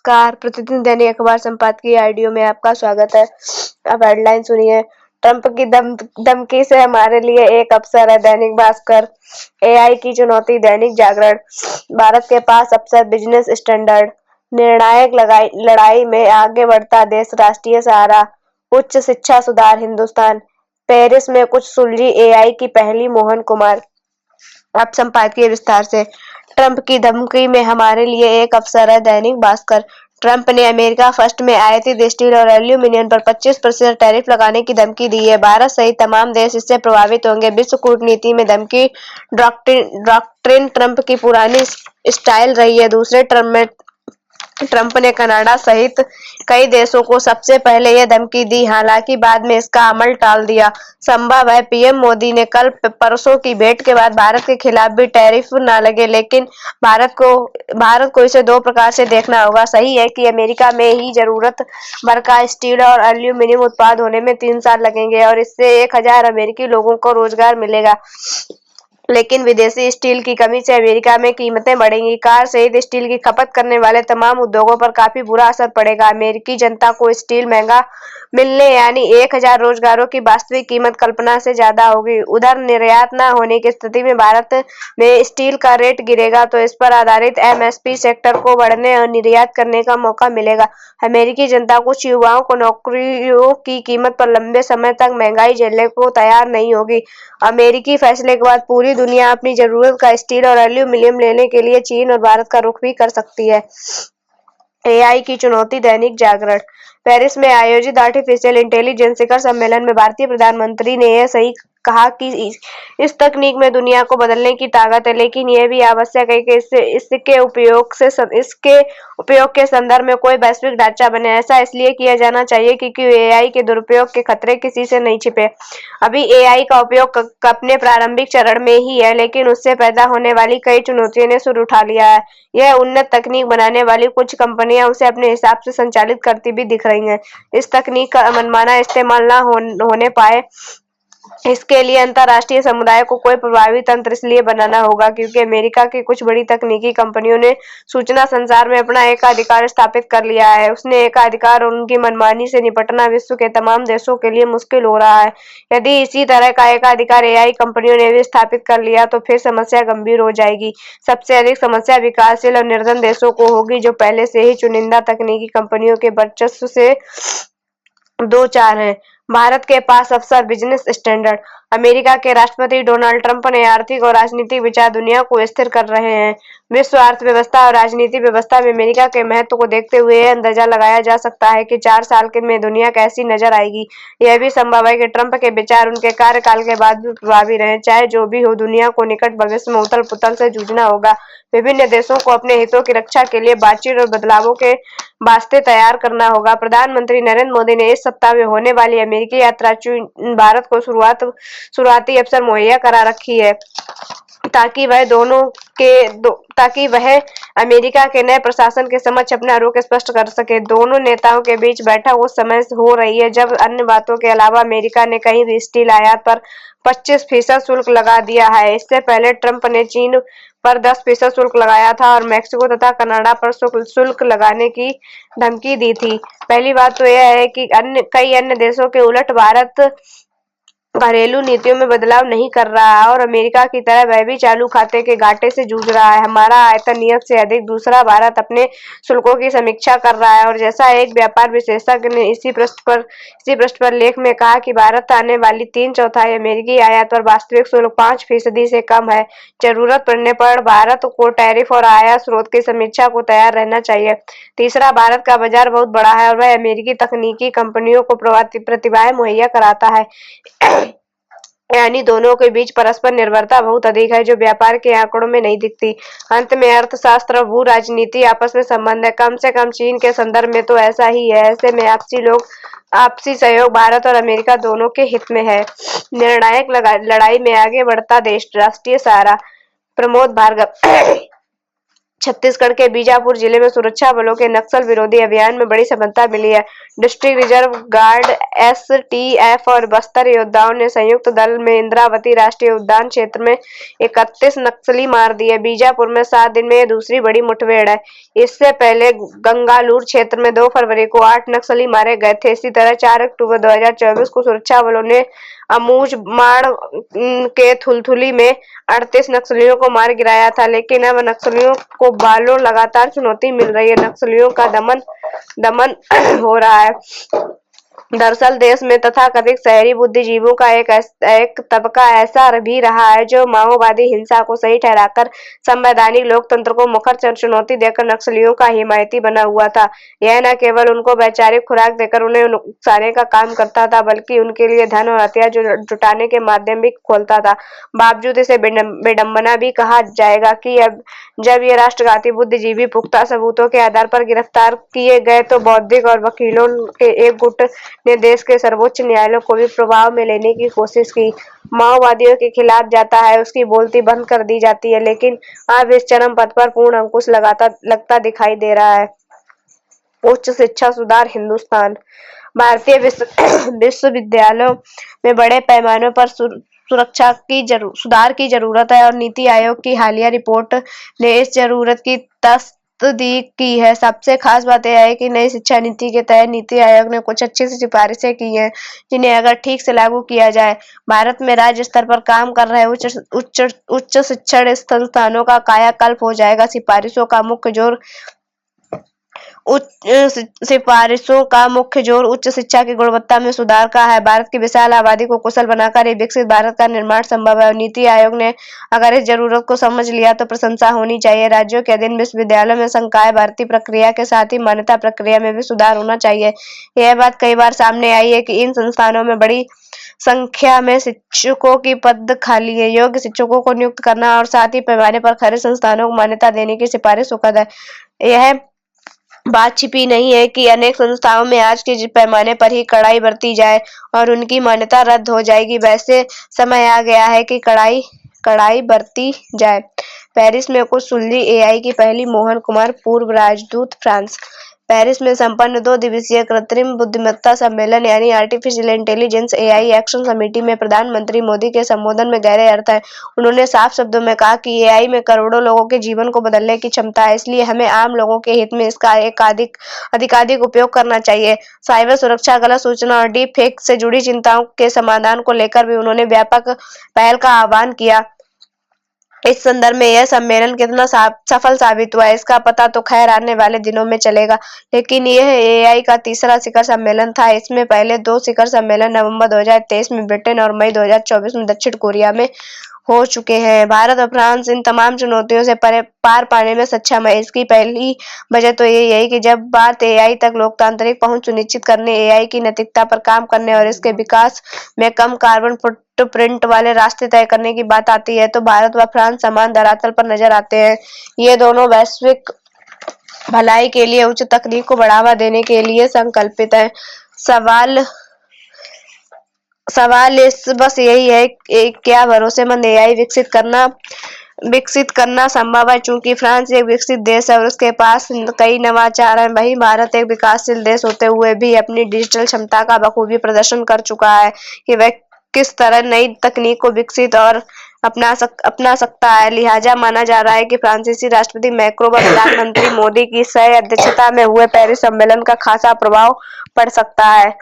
नमस्कार, प्रतिदिन दैनिक अखबार संपादकीय ऑडियो में आपका स्वागत है। अब हेडलाइन सुनिए। ट्रंप की धमकी से हमारे लिए एक अवसर है, दैनिक भास्कर। एआई की चुनौती, दैनिक जागरण। भारत के पास अवसर, बिजनेस स्टैंडर्ड। निर्णायक लड़ाई में आगे बढ़ता देश, राष्ट्रीय सहारा। उच्च शिक्षा सुधार, हिंदुस्तान। पेरिस में कुछ सुलझी एआई की पहली, मोहन कुमार। अब संपादकीय विस्तार से। ट्रंप की धमकी में हमारे लिए एक अवसर है, दैनिक भास्कर। ट्रंप ने अमेरिका फर्स्ट में आयातित स्टील और एल्यूमीनियम पर 25% टैरिफ लगाने की धमकी दी है। भारत सहित तमाम देश इससे प्रभावित होंगे। विश्व कूटनीति में धमकी डॉक्ट्रिन ट्रंप की पुरानी स्टाइल रही है। दूसरे टर्म में ट्रंप ने कनाडा सहित कई देशों को सबसे पहले यह धमकी दी, हालांकि बाद में इसका अमल टाल दिया। संभव है पीएम मोदी ने कल परसों की भेंट के बाद भारत के खिलाफ भी टैरिफ न लगे, लेकिन भारत को इसे दो प्रकार से देखना होगा। सही है कि अमेरिका में ही जरूरत भर का स्टील और एल्यूमीनियम उत्पाद होने में 3 साल लगेंगे और इससे 1000 अमेरिकी लोगों को रोजगार मिलेगा, लेकिन विदेशी स्टील की कमी से अमेरिका में कीमतें बढ़ेंगी। कार सहित स्टील की खपत करने वाले तमाम उद्योगों पर काफी बुरा असर पड़ेगा। अमेरिकी जनता को स्टील महंगा मिलने यानी 1000 रोजगारों की वास्तविक कीमत कल्पना से ज्यादा होगी। उधर निर्यात न होने की स्थिति में भारत में स्टील का रेट गिरेगा तो इस पर आधारित एमएसपी सेक्टर को बढ़ने और निर्यात करने का मौका मिलेगा। अमेरिकी जनता, कुछ युवाओं को नौकरियों की कीमत पर लंबे समय तक महंगाई झेलने को तैयार नहीं होगी। अमेरिकी फैसले के बाद पूरी दुनिया अपनी जरूरत का स्टील और एल्यूमीनियम लेने के लिए चीन और भारत का रुख भी कर सकती है। एआई की चुनौती, दैनिक जागरण। पेरिस में आयोजित आर्टिफिशियल इंटेलिजेंस शिखर सम्मेलन में भारतीय प्रधानमंत्री ने यह सही कहा कि इस तकनीक में दुनिया को बदलने की ताकत है, लेकिन यह भी आवश्यक है कि इसके उपयोग के संदर्भ में कोई वैश्विक ढांचा बने। ऐसा इसलिए किया जाना चाहिए क्योंकि एआई के दुरुपयोग के खतरे किसी से नहीं छिपे। अभी एआई का उपयोग अपने प्रारंभिक चरण में ही है, लेकिन उससे पैदा होने वाली कई चुनौतियों ने सुर उठा लिया है। यह उन्नत तकनीक बनाने वाली कुछ कंपनियां उसे अपने हिसाब से संचालित करती भी दिख रही हैं। इस तकनीक का मनमाना इस्तेमाल न होने पाए, इसके लिए अंतर्राष्ट्रीय समुदाय को कोई प्रभावी तंत्र इसलिए बनाना होगा क्योंकि अमेरिका की कुछ बड़ी तकनीकी कंपनियों ने सूचना संचार में अपना एकाधिकार स्थापित कर लिया है। उसने एकाधिकार और उनकी मनमानी से निपटना विश्व के तमाम देशों के लिए मुश्किल हो रहा है। यदि इसी तरह का एकाधिकार एआई कंपनियों ने भी स्थापित कर लिया तो फिर समस्या गंभीर हो जाएगी। सबसे अधिक समस्या विकासशील और निर्धन देशों को होगी, जो पहले से ही चुनिंदा तकनीकी कंपनियों के वर्चस्व से दो चार है। भारत के पास अवसर, बिजनेस स्टैंडर्ड। अमेरिका के राष्ट्रपति डोनाल्ड ट्रंप ने आर्थिक और राजनीतिक विचार दुनिया को स्थिर कर रहे हैं। विश्व अर्थव्यवस्था और राजनीतिक व्यवस्था में अमेरिका के महत्व को देखते हुए यह अंदाजा लगाया जा सकता है कि 4 साल में दुनिया कैसी नजर आएगी। यह भी संभव है कि ट्रंप के विचार उनके कार्यकाल के बाद भी प्रभावी रहे। चाहे जो भी हो, दुनिया को निकट भविष्य में उथल पुथल से जूझना होगा। विभिन्न देशों को अपने हितों की रक्षा के लिए बातचीत और बदलावों के वास्ते तैयार करना होगा। प्रधानमंत्री नरेंद्र मोदी ने इस सप्ताह में होने वाली अमेरिकी यात्रा भारत को शुरुआती अवसर मुहैया करा रखी है ताकि वह अमेरिका के नए प्रशासन के समक्ष अपना रुख स्पष्ट कर सके। दोनों नेताओं के बीच बैठक उस समय हो रही है जब अन्य बातों के अलावा अमेरिका ने कहीं भी स्टील आयात पर 25% शुल्क लगा दिया है। इससे पहले ट्रंप ने चीन पर 10% शुल्क लगाया था और मैक्सिको तथा कनाडा पर शुल्क लगाने की धमकी दी थी। पहली बात तो यह है कि कई अन्य देशों के उलट भारत घरेलू नीतियों में बदलाव नहीं कर रहा है और अमेरिका की तरह वह भी चालू खाते के घाटे से जूझ रहा है। हमारा आयतन नियत से अधिक। दूसरा, भारत अपने शुल्कों की समीक्षा कर रहा है और जैसा एक व्यापार विशेषज्ञ ने इसी पृष्ठ पर लेख में कहा कि भारत आने वाली 3/4 अमेरिकी आयात पर वास्तविक शुल्क 5% से कम है। जरूरत पड़ने पर भारत को टैरिफ और आयात स्रोत की समीक्षा को तैयार रहना चाहिए। तीसरा, भारत का बाजार बहुत बड़ा है और वह अमेरिकी तकनीकी कंपनियों को प्रतिभाएं मुहैया कराता है, यानी दोनों के बीच परस्पर निर्भरता बहुत अधिक है जो व्यापार के आंकड़ों में नहीं दिखती। अंत में अर्थशास्त्र और भू राजनीति आपस में संबंध है। कम से कम चीन के संदर्भ में तो ऐसा ही है। ऐसे में आपसी सहयोग भारत और अमेरिका दोनों के हित में है। निर्णायक लड़ाई में आगे बढ़ता देश, राष्ट्रीय सहारा। प्रमोद भार्गव। छत्तीसगढ़ के बीजापुर जिले में सुरक्षा बलों के नक्सल विरोधी अभियान में बड़ी सफलता मिली है। डिस्ट्रिक्ट रिजर्व गार्ड एसटीएफ और बस्तर योद्धाओं ने संयुक्त दल में इंद्रावती राष्ट्रीय उद्यान क्षेत्र में 31 नक्सली मार दिए। बीजापुर में 7 दिन में यह दूसरी बड़ी मुठभेड़ है। इससे पहले गंगालूर क्षेत्र में 2 फरवरी को 8 नक्सली मारे गए थे। इसी तरह 4 अक्टूबर 2024 को सुरक्षा बलों ने अमूजमाड़ के थुलथुली में 38 नक्सलियों को मार गिराया था, लेकिन अब नक्सलियों को बालों लगातार चुनौती मिल रही है। नक्सलियों का दमन हो रहा है। दरअसल देश में तथाकथित शहरी बुद्धिजीवियों का एक तबका ऐसा भी रहा है जो माओवादी हिंसा को सही ठहराकर संवैधानिक लोकतंत्र को मुखर चुनौती देकर नक्सलियों का हिमायती बना हुआ था। यह न केवल उनको वैचारिक खुराक देकर उन्हें उकसाने का काम करता था, बल्कि उनके लिए धन और हथियार जुटाने के माध्यम भी खोलता था। बावजूद इसे विडंबना भी कहा जाएगा कि अब जब ये राष्ट्रघाती बुद्धिजीवी पुख्ता सबूतों के आधार पर गिरफ्तार किए गए तो बौद्धिक और वकीलों के एक गुट ने देश के सर्वोच्च न्यायालय को भी प्रभाव में लेने की कोशिश की। माओवादियों के खिलाफ जाता है, उसकी बोलती बंद कर दी जाती है, लेकिन अब इस चरम पथ पर पूर्ण अंकुश लगता दिखाई दे रहा है। उच्च शिक्षा सुधार हिंदुस्तान भारतीय विश्वविद्यालयों में बड़े पैमाने पर सुधार की जरूरत है और नीति आयोग की हालिया रिपोर्ट ने इस जरूरत की तस्दीक की है। सबसे खास बात यह है कि नई शिक्षा नीति के तहत नीति आयोग ने कुछ अच्छी सिफारिशें की हैं, जिन्हें अगर ठीक से लागू किया जाए भारत में राज्य स्तर पर काम कर रहे उच्च शिक्षण संस्थानों का कायाकल्प हो जाएगा। सिफारिशों का मुख्य जोर उच्च शिक्षा की गुणवत्ता में सुधार का है। भारत की विशाल आबादी को कुशल बनाकर एक विकसित भारत का निर्माण संभव है और नीति आयोग ने अगर इस जरूरत को समझ लिया तो प्रशंसा होनी चाहिए। राज्यों के अधीन विश्वविद्यालयों में संकाय भर्ती प्रक्रिया के साथ ही मान्यता प्रक्रिया में भी सुधार होना चाहिए। यह बात कई बार सामने आई है कि इन संस्थानों में बड़ी संख्या में शिक्षकों की पद खाली है। योग्य शिक्षकों को नियुक्त करना और साथ ही पैमाने पर खरे संस्थानों को मान्यता देने की सिफारिश सुखद है। यह बात छिपी नहीं है कि अनेक संस्थाओं में आज के पैमाने पर ही कड़ाई बरती जाए और उनकी मान्यता रद्द हो जाएगी। वैसे समय आ गया है कि कड़ाई बरती जाए। पेरिस में कुछ सुलझी एआई की पहली मोहन कुमार, पूर्व राजदूत फ्रांस। पेरिस में संपन्न 2 दिवसीय कृत्रिम बुद्धिमत्ता सम्मेलन यानी आर्टिफिशियल इंटेलिजेंस एआई एक्शन समिति में प्रधानमंत्री मोदी के संबोधन में गहरे अर्थ है। उन्होंने साफ शब्दों में कहा कि एआई में करोड़ों लोगों के जीवन को बदलने की क्षमता है, इसलिए हमें आम लोगों के हित में इसका अधिकाधिक उपयोग करना चाहिए। साइबर सुरक्षा, गलत सूचना और डीप फेक से जुड़ी चिंताओं के समाधान को लेकर भी उन्होंने व्यापक पहल का आह्वान किया। इस संदर्भ में यह सम्मेलन कितना सफल साबित हुआ इसका पता तो खैर आने वाले दिनों में चलेगा, लेकिन यह एआई का तीसरा शिखर सम्मेलन था। इसमें पहले 2 शिखर सम्मेलन नवंबर 2023 में ब्रिटेन और मई 2024 में दक्षिण कोरिया में हो चुके हैं। भारत और फ्रांस इन तमाम चुनौतियों से पार पाने में सक्षम है। इसकी पहली वजह तो यही है कि जब बात एआई तक लोकतांत्रिक पहुंच सुनिश्चित करने, एआई की नैतिकता पर काम करने और इसके विकास में कम कार्बन फुटप्रिंट वाले रास्ते तय करने की बात आती है तो भारत व फ्रांस समान धरातल पर नजर आते हैं। ये दोनों वैश्विक भलाई के लिए, उच्च तकनीक को बढ़ावा देने के लिए संकल्पित हैं। सवाल बस यही है क्या भरोसेमंद एआई विकसित करना संभव है। चूंकि फ्रांस एक विकसित देश है और उसके पास कई नवाचार हैं, वहीं भारत एक विकासशील देश होते हुए भी अपनी डिजिटल क्षमता का बखूबी प्रदर्शन कर चुका है कि वह किस तरह नई तकनीक को विकसित और अपना सकता है। लिहाजा माना जा रहा है कि फ्रांसीसी राष्ट्रपति मैक्रों व प्रधानमंत्री मोदी की सह अध्यक्षता में हुए पेरिस सम्मेलन का खासा प्रभाव पड़ सकता है।